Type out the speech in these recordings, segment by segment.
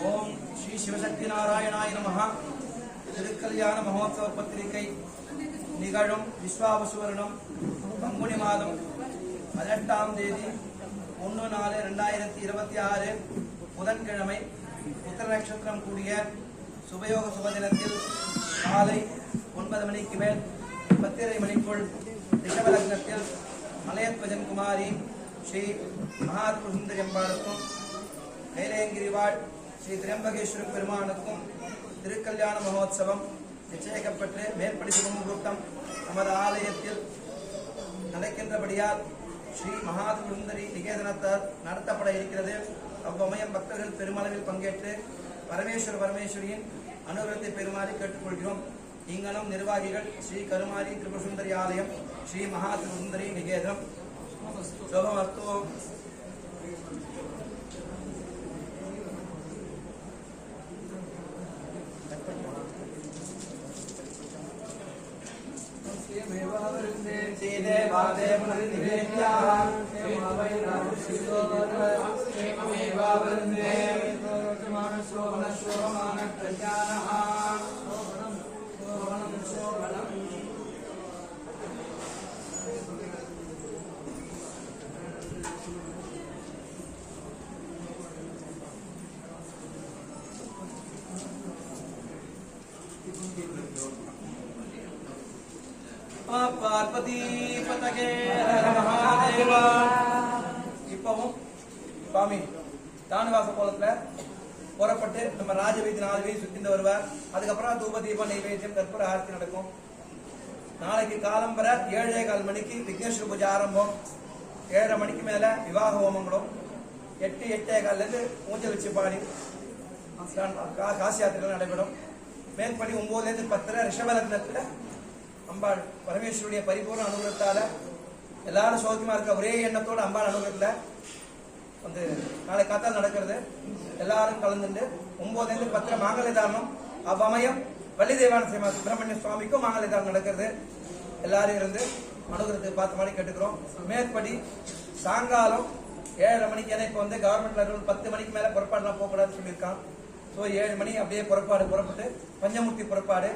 ओम श्री शिवशक्ति नारायणाय नमः திருக்கல்யாண மகோத்சவ பத்திரிகை நிகழும் விஸ்வாவசு வருடம் பங்குனி மாதம் 18ஆம் தேதி 1/4/2026 புதன்கிழமை உத்தர நட்சத்திரம் கூடிய சுபயோக சுபதினத்தில் காலை 9 மணிக்கு மேல் 10:30 மணிக்குள் ரிஷப லக்னத்தில் மலையத்வஜன் குமாரி ஸ்ரீ மகாத்ம சுந்தரி அம்பாளுக்கும் கைலேங்கிரிவாள் ஸ்ரீ திரியம்பகேஸ்வர பெருமானுக்கும் திருக்கல்யாண மகோத்சவம் நிச்சயிக்கப்பட்டு மேற்படி சுபமுகூர்த்தம் நமது ஆலயத்தில் நடக்கின்றபடியால் ஸ்ரீ மகாத்ம சுந்தரி நிகேதனத்தால் நடத்தப்பட இருக்கிறது. அவ்வமயம் பக்தர்கள் பெருமளவில் பங்கேற்று பரமேஸ்வரியின் அனுகிரகத்தை பெறுமாறு கேட்டுக்கொள்கிறோம். நீங்களும் நிர்வாகிகள் ஸ்ரீ கருமாரி திரிபுரசுந்தரி ஆலயம் ஸ்ரீ மகாத்ம சுந்தரி நிகேதனம் சோபமஸ்து. பார்வதி பதகே மகாதேவா. இப்பவும் சுவாமி தானுவாச கோலத்துல புறப்பட்டு நம்ம ராஜவீதி 4 வீதி சுத்திந்து வருவார். அதுக்கப்புறம் தூப தீப நைவேத்தியம் கற்பூர ஆரத்தி நடக்கும். நாளைக்கு காலம்பர 7:15 மணிக்கு விக்னேஸ்வர பூஜை ஆரம்பம். 7:30 மணிக்கு மேல விவாக ஹோமங்களும் 8:15 ஊஞ்சல் வச்சு பாடி காசி யாத்திரை நடைபெறும். மேற்படி 9 to 10 ரிஷப லக்னத்துல அம்பாள் பரமேஸ்வருடைய பரிபூர்ண அனுகிரகத்தால எல்லாரும் சௌக்கியமா இருக்க ஒரே எண்ணத்தோட அம்பாள் அனுகிரகத்துல வந்து நாளை காத்தால் நடக்கிறது. எல்லாரும் கலந்துட்டு 9 to 10 மாங்கல்ய தாரணம் அவ்வமயம் வள்ளி தெய்வான சுப்பிரமணிய சுவாமிக்கும் மாங்கல்ய தாரணம் நடக்கிறது. எல்லாரும் இருந்து அனுகிரகத்துக்கு பார்த்த மாதிரி கேட்டுக்கிறோம். மேற்படி சாயங்காலம் 7:30 மணிக்கு, ஏன்னா இப்போ வந்து கவர்மெண்ட்ல 10 மணிக்கு மேல புறப்பாடுலாம் போகக்கூடாதுன்னு சொல்லியிருக்கான். ஸோ 7 மணி அப்படியே புறப்பட்டு பஞ்சமூர்த்தி புறப்பாடு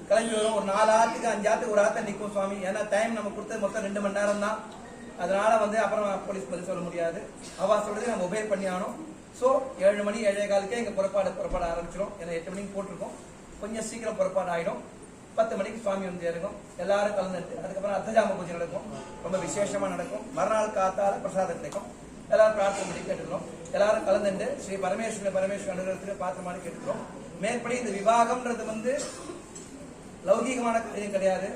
கிளம்பி வரும். ஒரு 4 ஆத்துக்கு 5 ஆத்துக்கு ஒரு ஆத்த நிற்கும் சுவாமி. ஏன்னா டைம் நம்ம கொடுத்தது மொத்தம் 2 மணி நேரம் தான். அதனால வந்து அப்புறம் போலீஸ் பதில் சொல்ல முடியாது. அவா சொல்றது நம்ம ஒபே பண்ணி ஆகணும். ஸோ 7 மணி 7:15 எங்க புறப்பாடு ஆரம்பிச்சிடும். ஏன்னா 8 மணிக்கு போட்டிருக்கோம். கொஞ்சம் சீக்கிரம் புறப்பாடு ஆகிடும். 10 மணிக்கு சுவாமி வந்து இறங்கும். எல்லாரும் கலந்துட்டு அதுக்கப்புறம் அர்த்தஜாம பூஜை நடக்கும். ரொம்ப விசேஷமா நடக்கும். மறுநாள் காத்தால பிரசாதம் கிடைக்கும். எல்லாரும் பிரார்த்தனை பண்ணி கேட்டுக்கிறோம். எல்லாரும் கலந்துட்டு ஸ்ரீ பரமேஸ்வரன் அனுகிரகத்துக்கு பார்த்த மாதிரி கேட்டுக்கிறோம். மேற்படி இந்த விவாகம்ன்றது வந்து லௌகீகமான காரியம் கிடையாது.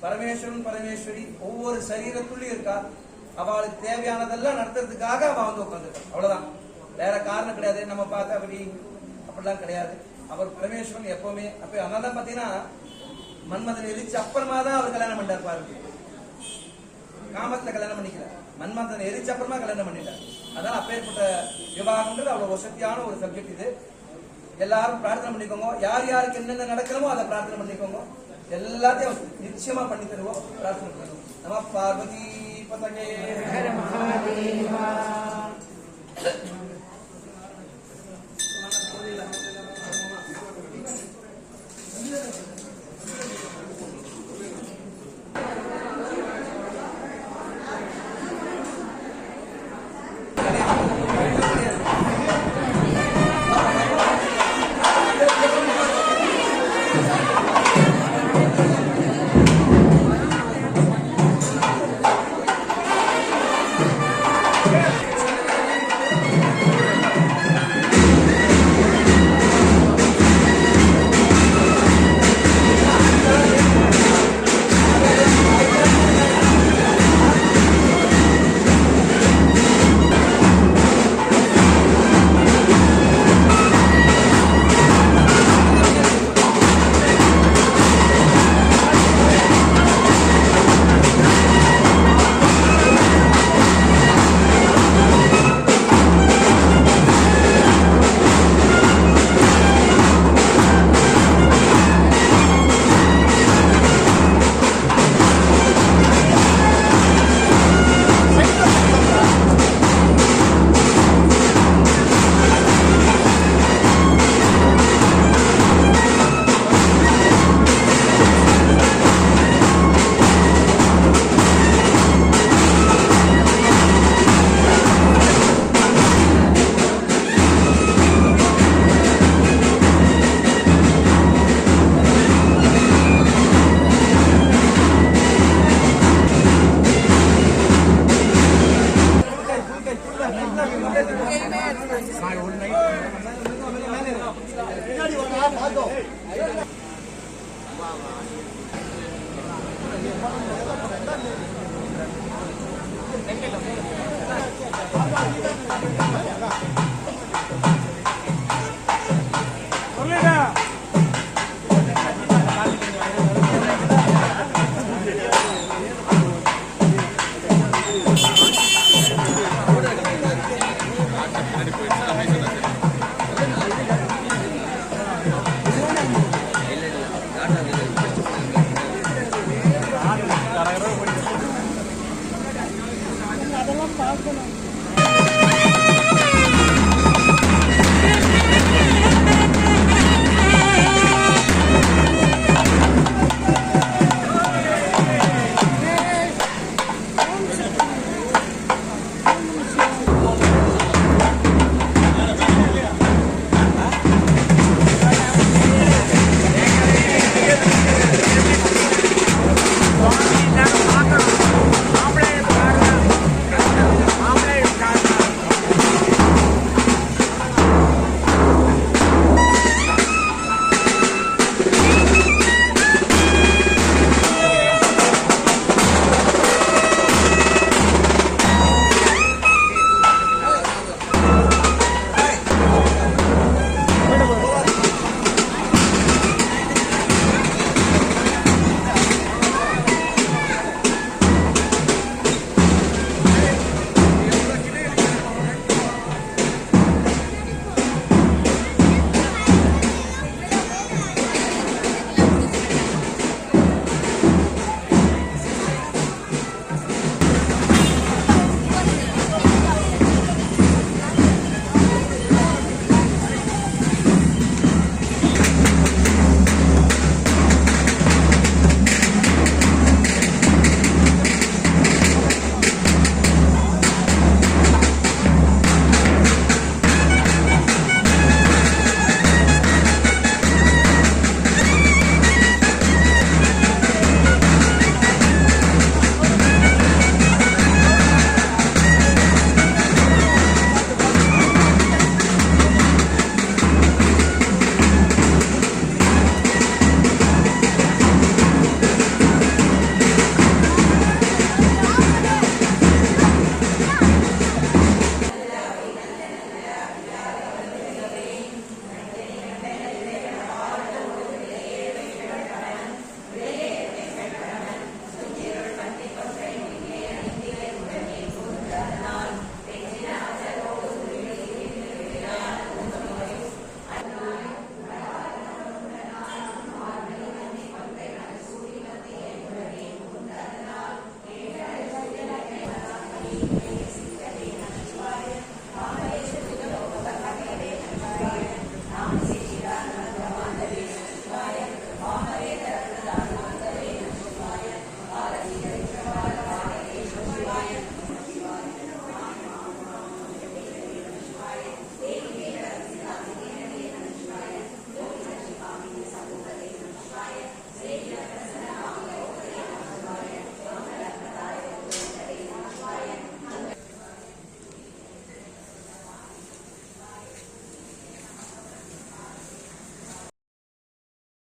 பரமேஸ்வரன் பரமேஸ்வரி ஒவ்வொரு சரீரத்துள்ளும் இருக்கா. அவளுக்கு தேவையானதெல்லாம் நடத்துறதுக்காக அவ வந்து உட்காந்துருக்கா. அவ்வளவுதான், வேற காரணம் கிடையாது. நம்ம பார்த்தா அப்படிலாம் கிடையாது. அவர் பரமேஸ்வரன் எப்பவுமே அப்ப அதனால பாத்தீங்கன்னா மன்மதன் எரிச்சு அப்புறமா தான் அவர் கல்யாணம் பண்ணிட்டார் பாருங்க. காமத்துல கல்யாணம் பண்ணிக்கல, மன்மதன் எரிச்சு அப்புறமா கல்யாணம் பண்ணிட்டார். அதனால அப்பேற்பட்ட விவாகம்ன்றது அவ்வளவு வசதியான ஒரு சப்ஜெக்ட் இது. எல்லாரும் பிரார்த்தனை பண்ணிக்கோங்க. யார் யாருக்கு என்னென்ன நடக்கணுமோ அதை பிரார்த்தனை பண்ணிக்கோங்க. எல்லாத்தையும் நிச்சயமா பண்ணி தருவோம். பிரார்த்தனை பண்ணுவோம். நம பார்வதி பதங்கே ஹர மகாதேவா. அதெல்லாம் பார்க்கணும்.